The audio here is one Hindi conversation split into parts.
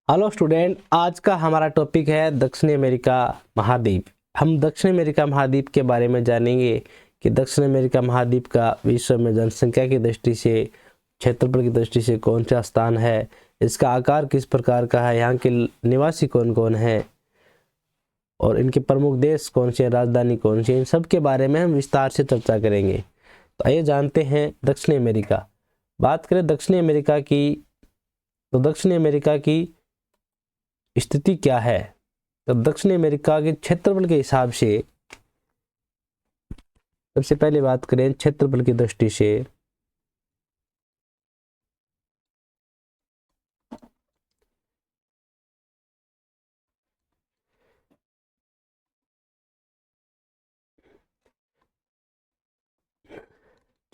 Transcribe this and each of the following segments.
हेलो स्टूडेंट, आज का हमारा टॉपिक है दक्षिण अमेरिका महाद्वीप। हम दक्षिण अमेरिका महाद्वीप के बारे में जानेंगे कि दक्षिण अमेरिका महाद्वीप का विश्व में जनसंख्या की दृष्टि से, क्षेत्रफल की दृष्टि से कौन सा स्थान है, इसका आकार किस प्रकार का है, यहाँ के निवासी कौन कौन है और इनके प्रमुख देश कौन से हैं, राजधानी कौन सी है, इन सब के बारे में हम विस्तार से चर्चा करेंगे। तो आइए जानते हैं दक्षिण अमेरिका। बात करें दक्षिण अमेरिका की, तो दक्षिण अमेरिका की स्थिति क्या है। तो दक्षिण अमेरिका के क्षेत्रफल के हिसाब से सबसे पहले बात करें क्षेत्रफल की दृष्टि से,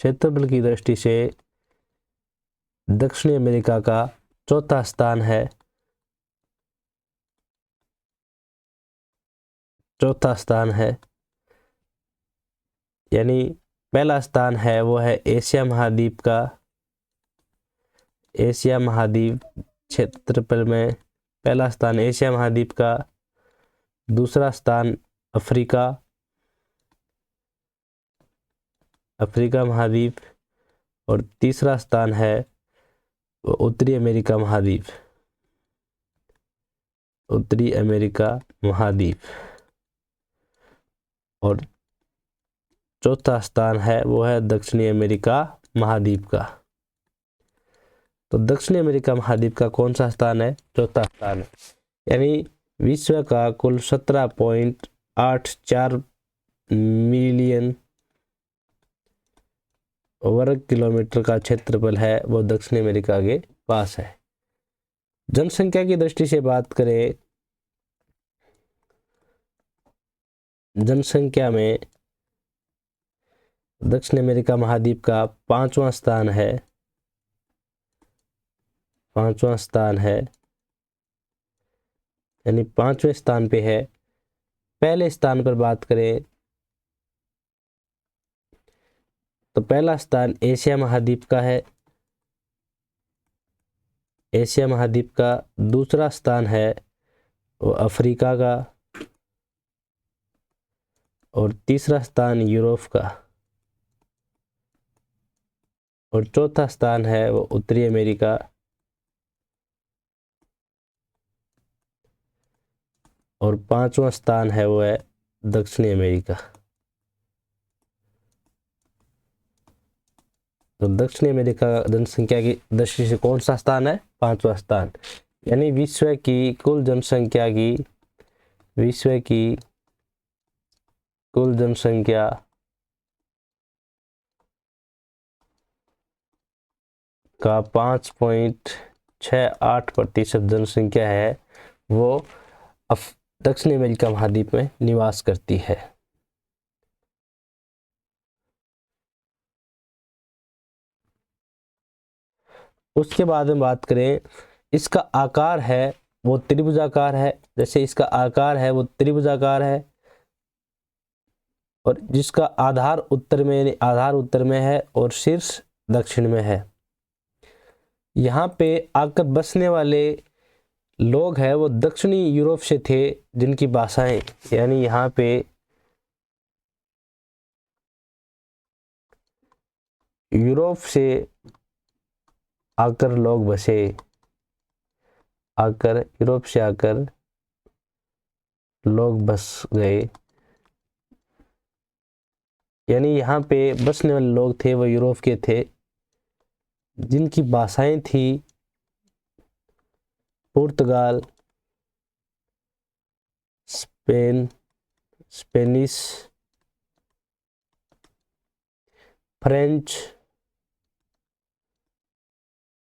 क्षेत्रफल की दृष्टि से दक्षिण अमेरिका का चौथा स्थान है। चौथा स्थान है यानी पहला स्थान है वो है एशिया महाद्वीप का। एशिया महाद्वीप क्षेत्रफल में पहला स्थान एशिया महाद्वीप का, दूसरा स्थान अफ्रीका, अफ्रीका महाद्वीप, और तीसरा स्थान है वो उत्तरी अमेरिका महाद्वीप, उत्तरी अमेरिका महाद्वीप, और चौथा स्थान है वो है दक्षिणी अमेरिका महाद्वीप का। तो दक्षिणी अमेरिका महाद्वीप का कौन सा स्थान है? चौथा स्थान है। यानी विश्व का कुल 17.84 मिलियन वर्ग किलोमीटर का क्षेत्रफल है वो दक्षिण अमेरिका के पास है। जनसंख्या की दृष्टि से बात करें, जनसंख्या में दक्षिण अमेरिका महाद्वीप का पांचवा स्थान है। पांचवा स्थान है यानी पांचवें स्थान पे है। पहले स्थान पर बात करें तो पहला स्थान एशिया महाद्वीप का है। एशिया महाद्वीप का दूसरा स्थान है वो अफ्रीका का, और तीसरा स्थान यूरोप का, और चौथा स्थान है वो उत्तरी अमेरिका, और पांचवा स्थान है वो है दक्षिणी अमेरिका। तो दक्षिणी अमेरिका जनसंख्या की दृष्टि से कौन सा स्थान है? पांचवा स्थान। यानी विश्व की कुल जनसंख्या की, विश्व की कुल जनसंख्या का 5.68% जनसंख्या है वो दक्षिणी अमेरिका महाद्वीप में निवास करती है। उसके बाद में बात करें, इसका आकार है वो त्रिभुजाकार है। जैसे इसका आकार है वो त्रिभुजाकार है, और जिसका आधार उत्तर में, यानी आधार उत्तर में है और शीर्ष दक्षिण में है। यहाँ पे आकर बसने वाले लोग हैं वो दक्षिणी यूरोप से थे, जिनकी भाषाएं, यानी यहाँ पे यूरोप से आकर लोग बसे, आकर यूरोप से आकर लोग बस गए। यानी यहाँ पे बसने वाले लोग थे वो यूरोप के थे, जिनकी भाषाएं थी पुर्तगाल, स्पेन, स्पेनिश, फ्रेंच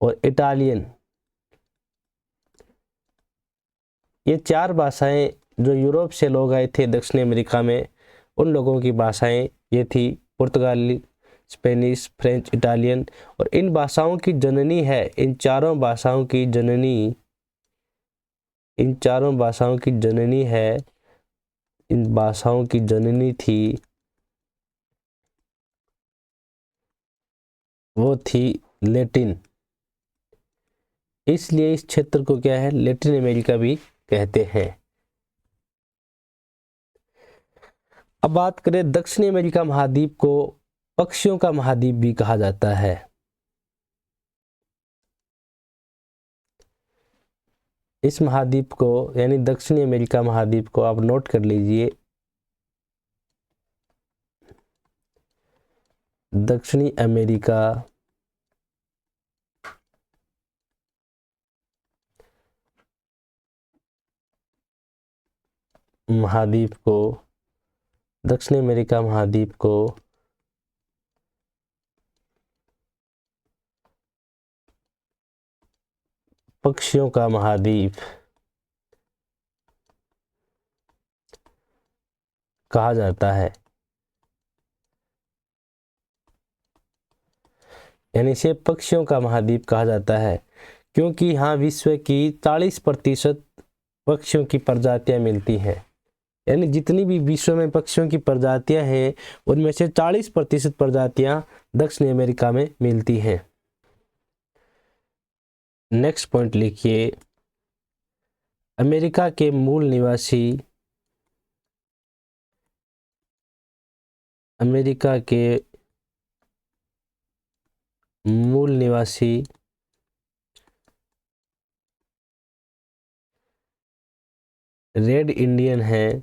और इटालियन। ये चार भाषाएं जो यूरोप से लोग आए थे दक्षिण अमेरिका में, उन लोगों की भाषाएं ये थी पुर्तगाली, स्पेनिश, फ्रेंच, इटालियन। और इन भाषाओं की जननी है, इन चारों भाषाओं की जननी, इन चारों भाषाओं की जननी है, इन भाषाओं की जननी थी वो थी लैटिन। इसलिए इस क्षेत्र को क्या है, लैटिन अमेरिका भी कहते हैं। अब बात करें, दक्षिणी अमेरिका महाद्वीप को पक्षियों का महाद्वीप भी कहा जाता है। इस महाद्वीप को यानी दक्षिणी अमेरिका महाद्वीप को आप नोट कर लीजिए। दक्षिणी अमेरिका महाद्वीप को, दक्षिणी अमेरिका महाद्वीप को पक्षियों का महाद्वीप कहा जाता है। यानी इसे पक्षियों का महाद्वीप कहा जाता है क्योंकि यहाँ विश्व की 40% पक्षियों की प्रजातियां मिलती हैं। यानी जितनी भी विश्व में पक्षियों की प्रजातियां हैं उनमें से 40% प्रजातियां दक्षिणी अमेरिका में मिलती हैं। नेक्स्ट पॉइंट लिखिए, अमेरिका के मूल निवासी, अमेरिका के मूल निवासी रेड इंडियन हैं।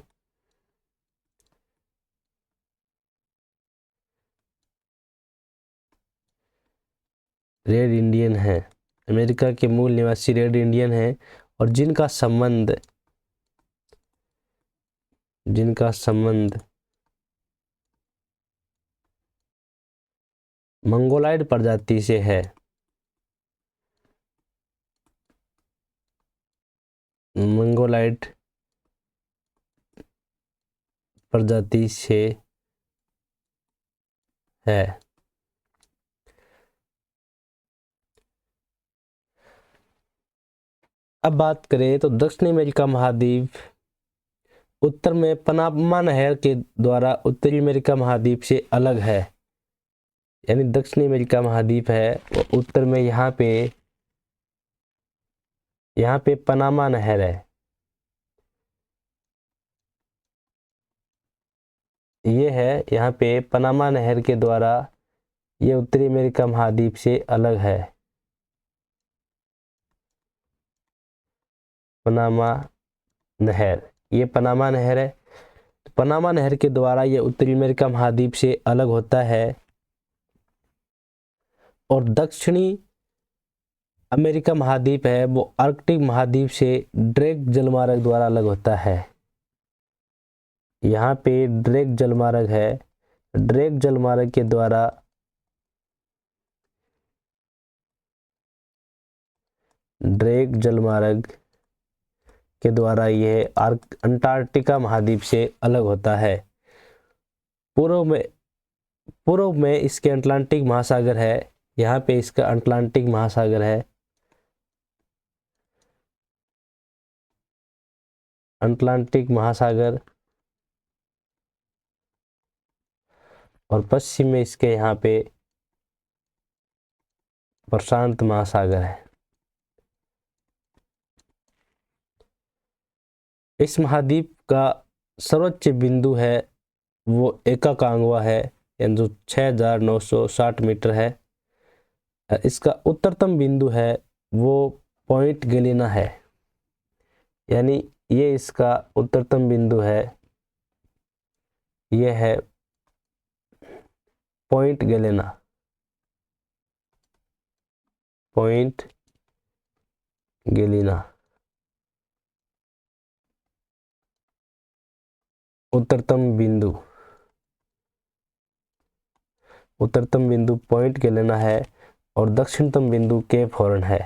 रेड इंडियन है, अमेरिका के मूल निवासी रेड इंडियन है और जिनका संबंध मंगोलाइड प्रजाति से है। मंगोलाइड प्रजाति से है। अब बात करें तो दक्षिणी अमेरिका महाद्वीप उत्तर में पनामा नहर के द्वारा उत्तरी अमेरिका महाद्वीप से अलग है। यानी दक्षिणी अमेरिका महाद्वीप है वो उत्तर में यहाँ पे पनामा नहर है। ये है यहाँ पे पनामा नहर के द्वारा ये उत्तरी अमेरिका महाद्वीप से अलग है। पनामा नहर, ये पनामा नहर है। पनामा नहर के द्वारा ये उत्तरी अमेरिका महाद्वीप से अलग होता है और दक्षिणी अमेरिका महाद्वीप है वो आर्कटिक महाद्वीप से ड्रेक जलमार्ग द्वारा अलग होता है। यहाँ पे ड्रेक जलमार्ग है, ड्रेक जलमार्ग के द्वारा यह अंटार्कटिका महाद्वीप से अलग होता है। पूर्व में इसके अटलांटिक महासागर है। यहाँ पे इसका अटलांटिक महासागर है। अटलांटिक महासागर और पश्चिम में इसके यहाँ पे प्रशांत महासागर है। इस महाद्वीप का सर्वोच्च बिंदु है वो एकाकांगवा है, यानी जो 6960 मीटर है। इसका उत्तरतम बिंदु है वो पॉइंट गेलिना है। यानी ये इसका उत्तरतम बिंदु है, ये है पॉइंट गेलेना। पॉइंट गेलिना उत्तरतम बिंदु पॉइंट गेलेना है और दक्षिणतम बिंदु केप हॉर्न है।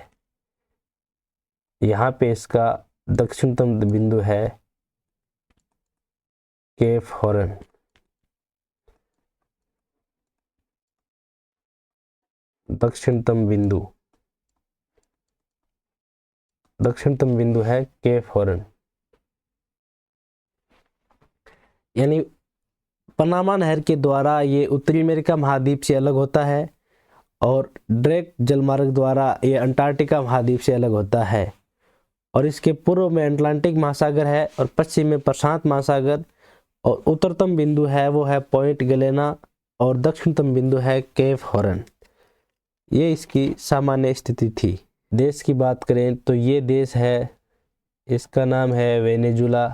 यहाँ पे इसका दक्षिणतम बिंदु है केप हॉर्न। दक्षिणतम बिंदु है केप हॉर्न। यानी पनामा नहर के द्वारा ये उत्तरी अमेरिका महाद्वीप से अलग होता है और ड्रेक जलमार्ग द्वारा ये अंटार्कटिका महाद्वीप से अलग होता है। और इसके पूर्व में अटलांटिक महासागर है और पश्चिम में प्रशांत महासागर, और उत्तरतम बिंदु है वो है पॉइंट गलेना, और दक्षिणतम बिंदु है केप हॉर्न। ये इसकी सामान्य स्थिति थी। देश की बात करें तो ये देश है, इसका नाम है वेनेजुला।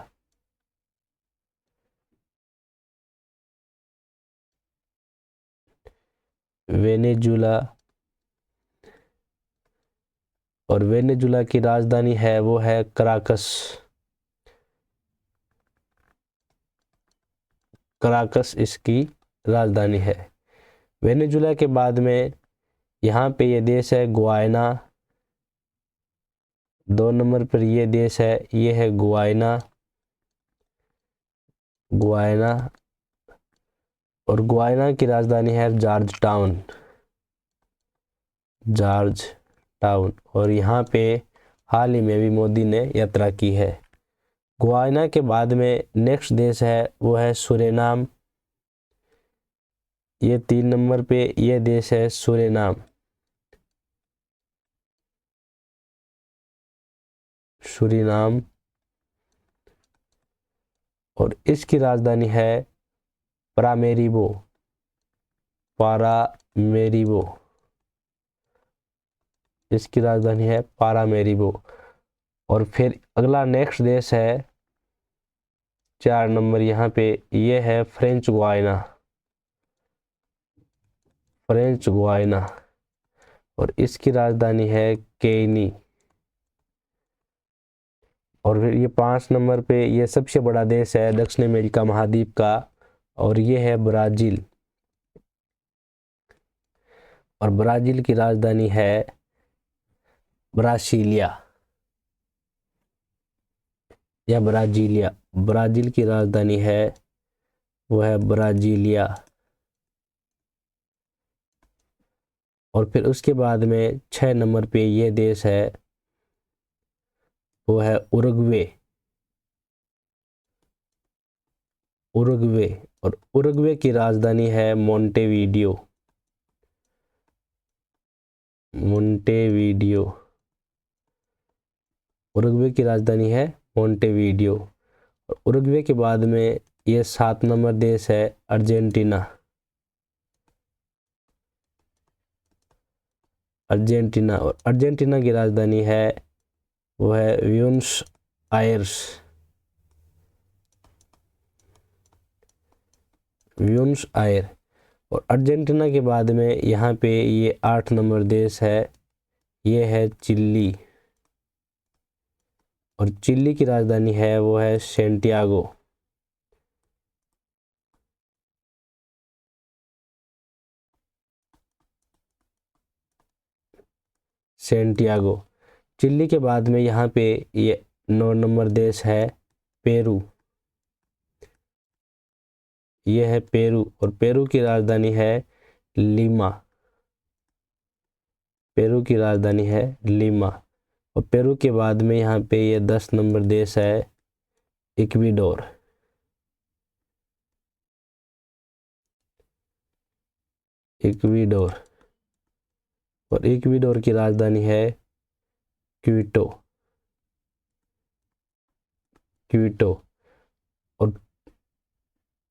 वेनेजुला, और वेनेजुला की राजधानी है वो है कराकस। कराकस इसकी राजधानी है। वेनेजुला के बाद में यहाँ पे ये देश है गुयाना। 2 नंबर पर ये देश है, ये है गुयाना। गुयाना, और गुयाना की राजधानी है जॉर्ज टाउन। जॉर्ज टाउन, और यहाँ पे हाल ही में भी मोदी ने यात्रा की है। गुयाना के बाद में नेक्स्ट देश है वो है सूरीनाम। ये 3 नंबर पे ये देश है सूरीनाम। सूरीनाम, और इसकी राजधानी है पारामेरिबो। पारामेरिबो, इसकी राजधानी है पारामेरिबो। और फिर अगला नेक्स्ट देश है 4 नंबर यहाँ पे, ये है फ्रेंच गुयाना। फ्रेंच गुयाना, और इसकी राजधानी है केनी। और फिर ये 5 नंबर पे ये सबसे बड़ा देश है दक्षिण अमेरिका महाद्वीप का, और ये है ब्राज़ील। और ब्राज़ील की राजधानी है ब्रासीलिया या ब्राजीलिया। ब्राज़ील की राजधानी है वो है ब्राजीलिया। और फिर उसके बाद में 6 नंबर पे ये देश है वो है उरुग्वे। उरुग्वे, और उरुग्वे की राजधानी है मोंटेवीडियो। मोंटेवीडियो, उरुग्वे की राजधानी है मोंटेवीडियो। और उरुग्वे के बाद में ये 7 नंबर देश है अर्जेंटीना। अर्जेंटीना, और अर्जेंटीना की राजधानी है वो है ब्यूनस आयर्स। ब्यूनस आयर। और अर्जेंटीना के बाद में यहाँ पे ये 8 नंबर देश है, ये है चिली। और चिली की राजधानी है वो है सेंटियागो। सेंटियागो। चिली के बाद में यहाँ पे ये 9 नंबर देश है पेरू। ये है पेरू, और पेरू की राजधानी है लीमा। पेरू की राजधानी है लीमा। और पेरू के बाद में यहाँ पे ये 10 नंबर देश है इक्वाडोर। इक्वाडोर, और इक्वाडोर की राजधानी है क्विटो। क्विटो। और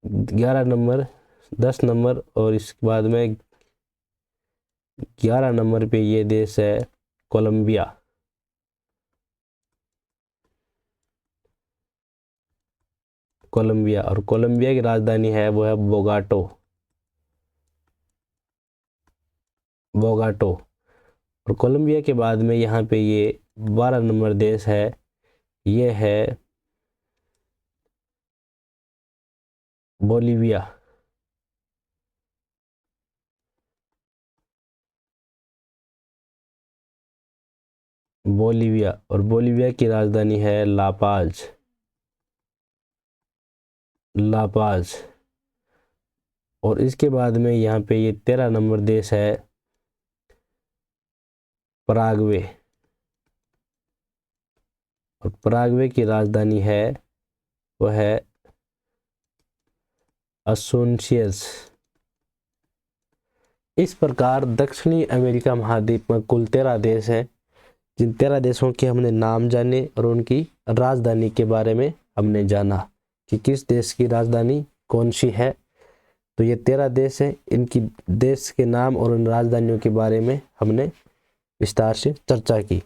11 नंबर, 10 नंबर, और इसके बाद में 11 नंबर पे ये देश है कोलंबिया। कोलंबिया, और कोलंबिया की राजधानी है वो है बोगाटो। बोगाटो। और कोलंबिया के बाद में यहाँ पे ये 12 नंबर देश है, ये है बोलीविया। बोलीविया, और बोलीविया की राजधानी है लापाज। लापाज। और इसके बाद में यहाँ पे ये 13 नंबर देश है पराग्वे। और पराग्वे की राजधानी है वह है असुनसियस। इस प्रकार दक्षिणी अमेरिका महाद्वीप में कुल 13 देश हैं। जिन 13 देशों के हमने नाम जाने और उनकी राजधानी के बारे में हमने जाना कि किस देश की राजधानी कौन सी है। तो ये 13 देश हैं, इनकी देश के नाम और उन राजधानियों के बारे में हमने विस्तार से चर्चा की।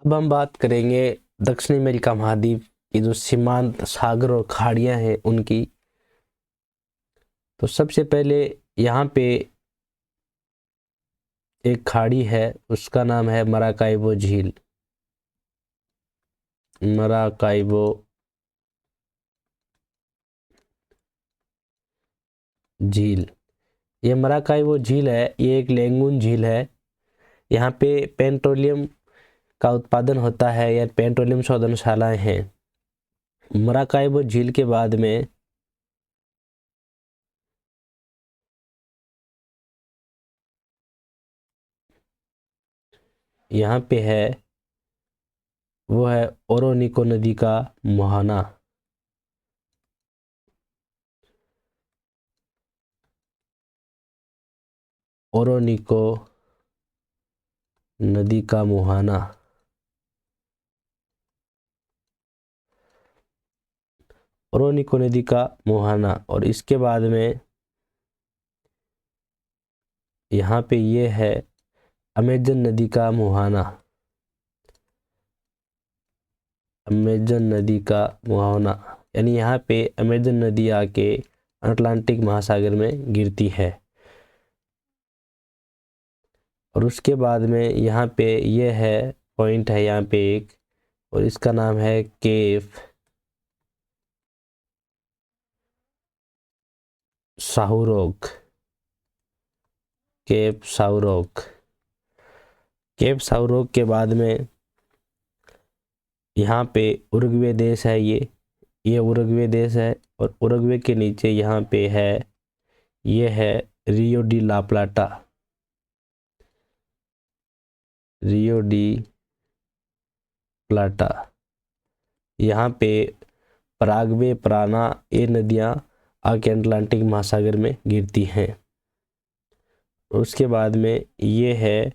अब हम बात करेंगे दक्षिणी अमेरिका महाद्वीप की जो सीमांत सागर और खाड़ियां हैं उनकी। तो सबसे पहले यहाँ पे एक खाड़ी है, उसका नाम है मराकाइबो झील। मराकाइबो झील, ये मराकाइबो झील है, ये एक लैगून झील है। यहाँ पे पेट्रोलियम का उत्पादन होता है या पेट्रोलियम शोधनशालाएं हैं। मराकाइबो झील के बाद में यहाँ पे है, वो है ओरोनिको नदी का मुहाना। ओरोनिको नदी का मुहाना। ओरोनिको नदी का मुहाना। और इसके बाद में यहाँ पे ये है अमेजन नदी का मुहाना। अमेजन नदी का मुहाना, यानी यहाँ पे अमेजन नदी आके अटलांटिक महासागर में गिरती है। और उसके बाद में यहाँ पे ये है पॉइंट है यहाँ पे एक, और इसका नाम है केप साहुरोक। केप साहुरोक। केप साहुरोक के बाद में यहाँ पे उरुग्वे देश है, ये उरुग्वे देश है। और उरुग्वे के नीचे यहाँ पे है, ये है रियो डी ला प्लाटा। Rio de प्लाटा। यहाँ पे पराग्वे, पराना, ये नदियाँ आके अटलांटिक महासागर में गिरती हैं। उसके बाद में ये है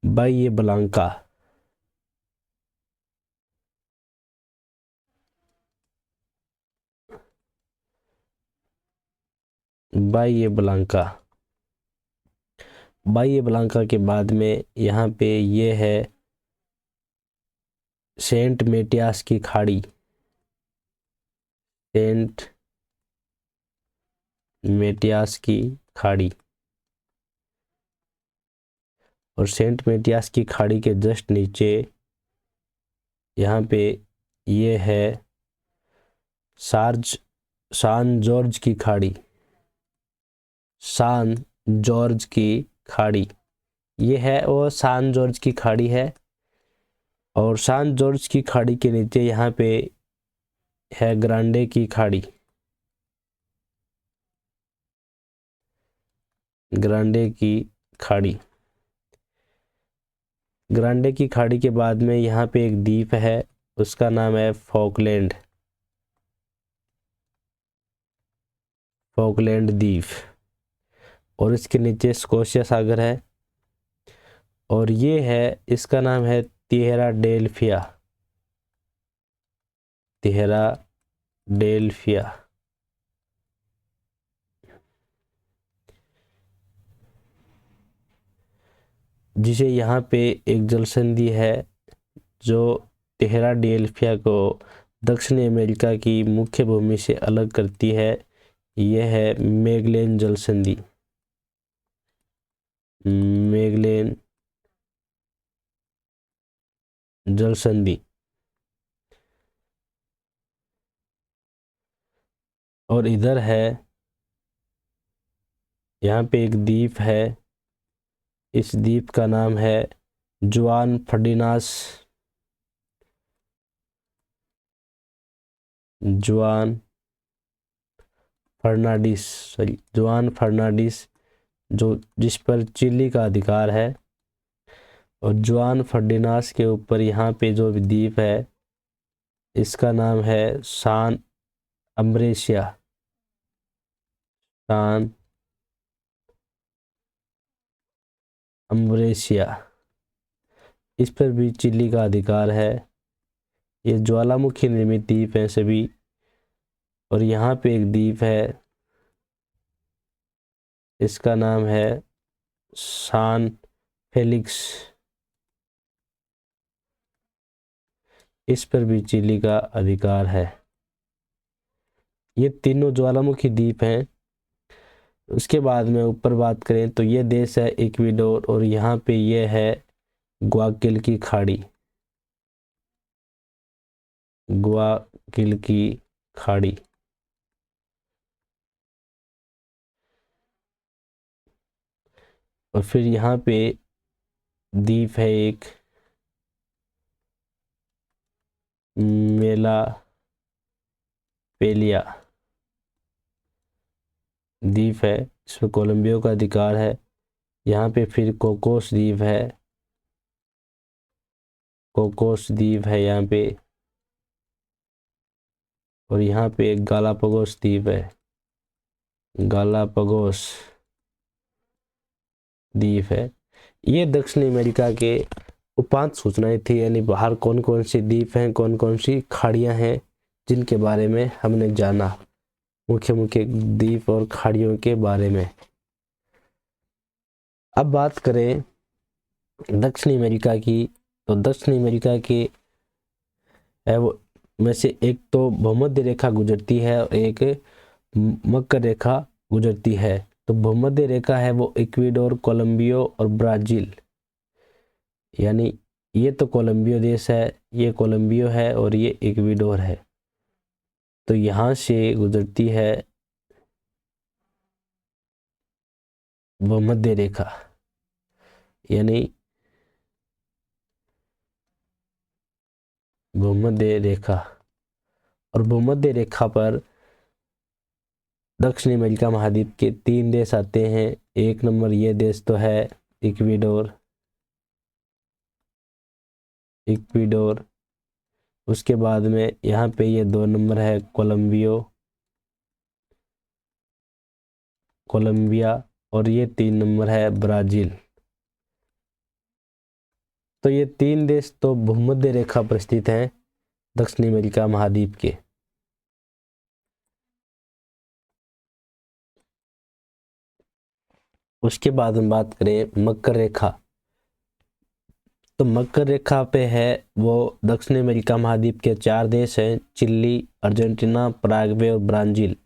बाइये ब्लांका। बाइये ब्लांका। बाइये ब्लांका के बाद में यहाँ पे ये है सेंट मेटियास की खाड़ी। सेंट मेटियास की खाड़ी। और सेंट मेटियास की खाड़ी के जस्ट नीचे यहाँ पे ये है सान जॉर्ज की खाड़ी। सान जॉर्ज की खाड़ी, ये है वो सान जॉर्ज की खाड़ी है। और सान जॉर्ज की खाड़ी के नीचे यहाँ पे है ग्रांडे की खाड़ी। ग्रांडे की खाड़ी। ग्रांडे की खाड़ी के बाद में यहाँ पे एक द्वीप है, उसका नाम है फॉकलैंड। फॉकलैंड द्वीप। और इसके नीचे स्कॉशिया सागर है। और ये है, इसका नाम है तिहेरा डेल्फिया। तिहेरा डेल्फिया। जिसे यहाँ पे एक जलसंधि है जो तिहेरा डेल्फिया को दक्षिणी अमेरिका की मुख्य भूमि से अलग करती है। यह है मैगेलन जलसंधि। मैगेलन जलसंधि। और इधर है, यहाँ पे एक द्वीप है, इस द्वीप का नाम है जुआन फर्डिनांड। जुआन फर्नांडिस, जुआन फर्नांडिस, जो जिस पर चिली का अधिकार है। और जुआन फर्डिनांड के ऊपर यहाँ पे जो द्वीप है इसका नाम है सान अम्ब्रोसिया। सान अम्ब्रोसिया, इस पर भी चिली का अधिकार है। ये ज्वालामुखी निर्मित द्वीप हैं सभी। और यहाँ पे एक द्वीप है, इसका नाम है सान फेलिक्स, इस पर भी चिली का अधिकार है। ये तीनों ज्वालामुखी द्वीप हैं। उसके बाद में ऊपर बात करें तो ये देश है इक्वाडोर, और यहाँ पे ये है ग्वाकिल की खाड़ी। ग्वाकिल की खाड़ी। और फिर यहाँ पे द्वीप है एक मेला पेलिया द्वीप है, इसमें कोलंबिया का अधिकार है। यहाँ पे फिर कोकोस द्वीप है, कोकोस द्वीप है यहाँ पे। और यहाँ पे एक गालापागोस द्वीप है, गालापागोस द्वीप है। ये दक्षिण अमेरिका के उपांत सूचनाएं थी, यानी बाहर कौन कौन सी द्वीप हैं, कौन कौन सी खाड़ियां हैं जिनके बारे में हमने जाना, मुख्य मुख्य द्वीप और खाड़ियों के बारे में। अब बात करें दक्षिण अमेरिका की, तो दक्षिण अमेरिका के वो में से एक तो भूमध्य रेखा गुजरती है और एक मकर रेखा गुजरती है। तो भूमध्य रेखा है वो इक्वाडोर, कोलंबिया और ब्राजील, यानी ये तो कोलंबिया देश है, ये कोलंबिया है और ये इक्वाडोर है। तो यहाँ से गुजरती है भूमध्य रेखा, यानी भूमध्य रेखा। और भूमध्य रेखा पर दक्षिण अमेरिका महाद्वीप के 3 देश आते हैं। एक नंबर ये देश तो है इक्वाडोर, इक्वाडोर। उसके बाद में यहाँ पे ये 2 नंबर है कोलंबिया, कोलंबिया। और ये 3 नंबर है ब्राजील। तो ये 3 देश तो भूमध्य रेखा पर स्थित हैं दक्षिण अमेरिका महाद्वीप के। उसके बाद हम बात करें मकर रेखा, तो मकर रेखा पे है वो दक्षिण अमेरिका महाद्वीप के 4 देश हैं, चिली, अर्जेंटीना, पराग्वे और ब्राजील।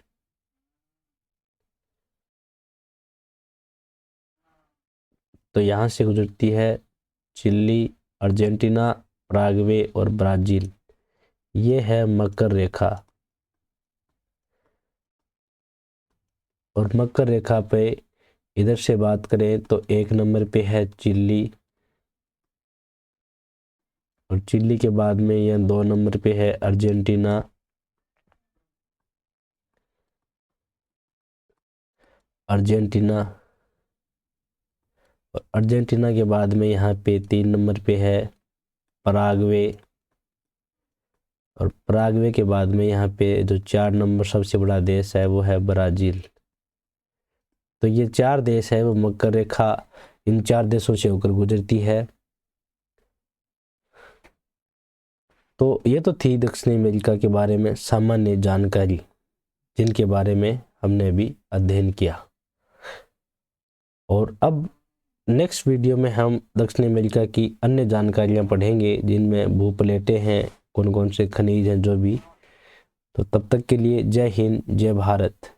तो यहाँ से गुजरती है चिली, अर्जेंटीना, पराग्वे और ब्राजील। ये है मकर रेखा। और मकर रेखा पे इधर से बात करें तो 1 नंबर पे है चिली, और चिली के बाद में यह 2 नंबर पे है अर्जेंटीना, अर्जेंटीना। और अर्जेंटीना के बाद में यहाँ पे 3 नंबर पे है पराग्वे, और पराग्वे के बाद में यहाँ पे जो 4 नंबर सबसे बड़ा देश है वो है ब्राजील। तो ये 4 देश है वो मकर रेखा इन 4 देशों से होकर गुजरती है। तो ये तो थी दक्षिण अमेरिका के बारे में सामान्य जानकारी, जिनके बारे में हमने अभी अध्ययन किया। और अब नेक्स्ट वीडियो में हम दक्षिण अमेरिका की अन्य जानकारियां पढ़ेंगे, जिनमें भूप्लेटें हैं, कौन कौन से खनिज हैं जो भी। तो तब तक के लिए जय हिंद, जय भारत।